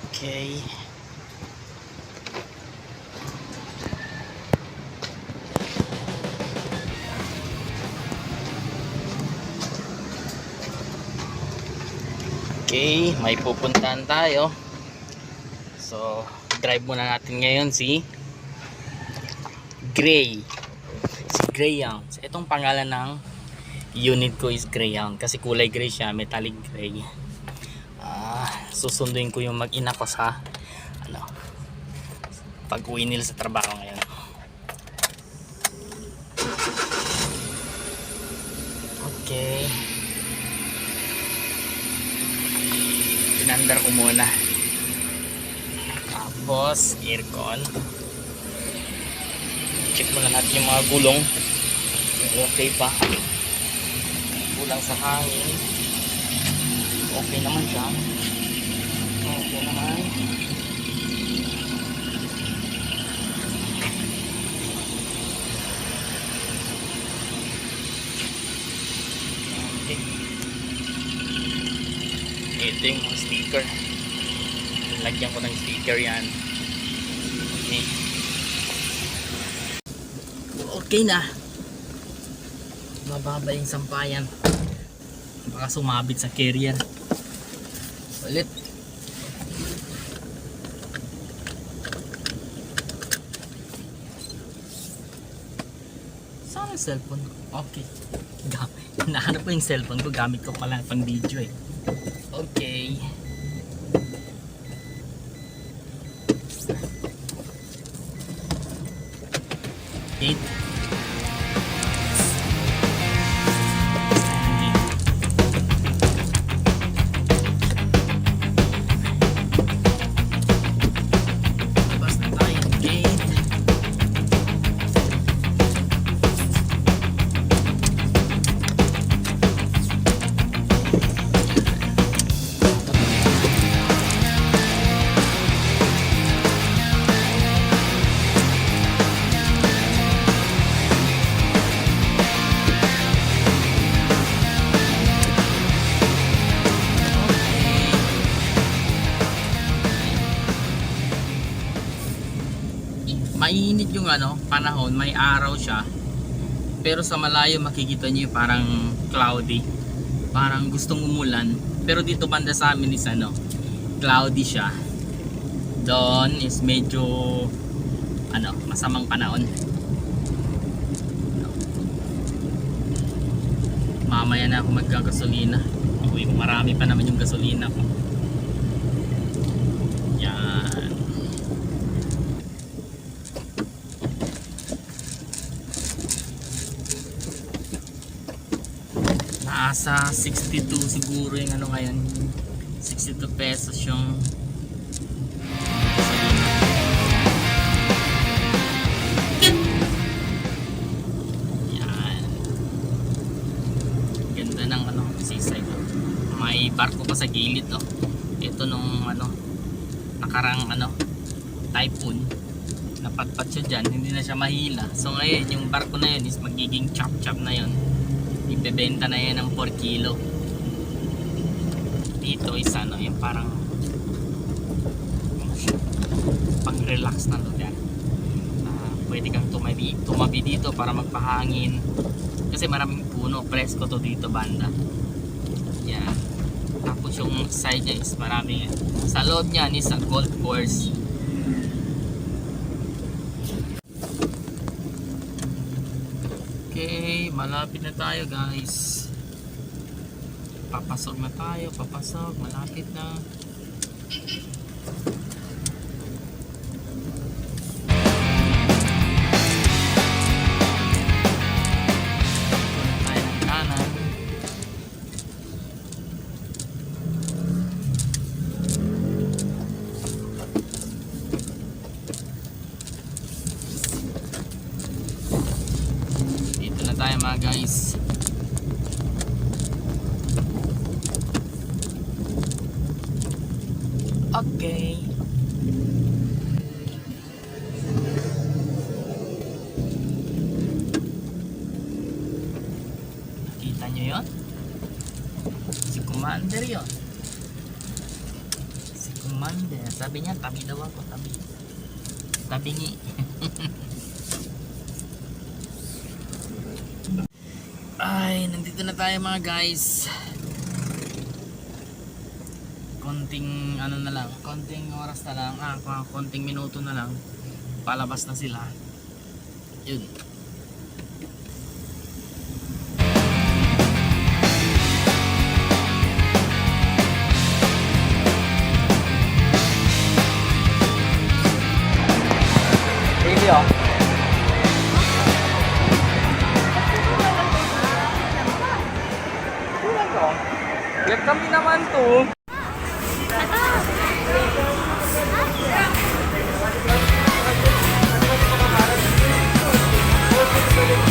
Okay. Okay, may pupuntahan tayo. So, drive muna natin ngayon si Gray. Si Greyhound. So, itong pangalan ng unit ko is Greyhound kasi kulay gray siya, metallic gray. Susunduin ko yung mag-ina ko sa pag-uwi nila sa trabaho ngayon. Okay. Pinandar ko muna. Tapos aircon. Check muna natin yung mga gulong. Okay pa. Kulang sa hangin. Okay naman siya. Okay naman. Okay. Ito yung sticker. Lagyan ko ng sticker yan. Okay. Okay na. Mababa yung sampayan. Baka sumabit sa carrier. Ulit. Saan ang cellphone ko? Okay. Nahanap ko yung cellphone ko. Gamit ko pala pang video eh. Okay. Eight. Mainit yung panahon, may araw siya. Pero sa malayo makikita niyo parang cloudy. Parang gustong umulan. Pero dito banda sa amin is cloudy siya. Doon is medyo masamang panahon. Mamaya na ako magkagasolina. Uy, marami pa naman yung gasolina ko. Yan. Nasa 62 siguro yung ngayon. 62 pesos yung yan. Ganda ng seaside. May barko pa sa gilid ito nung nakarang typhoon, napatpat siya dyan, hindi na siya mahila. So ngayon yung barko na yun is magiging chop chop na yun. Ibebenta na yan ng 4 kilo. Dito is yung parang pang relax na lugar. Pwede kang tumabi dito para magpahangin kasi maraming puno, presko to dito banda. Yan. Tapos yung side niya is maraming, sa loob niya is a golf course. Okay, malapit na tayo guys. Papasok na tayo, malapit na. Tayo ng kanan. Tayo mga guys. Okay. Nakita nyo yun? Si Commander yun. Si Monday. Sabi niya, tabi daw ako, tabi. Tabingi. Ay, nandito na tayo mga guys. Konting ano na lang, konting oras na lang, konting minuto na lang. Palabas na sila. Yun. Really oh. Yan kami naman to. Ito.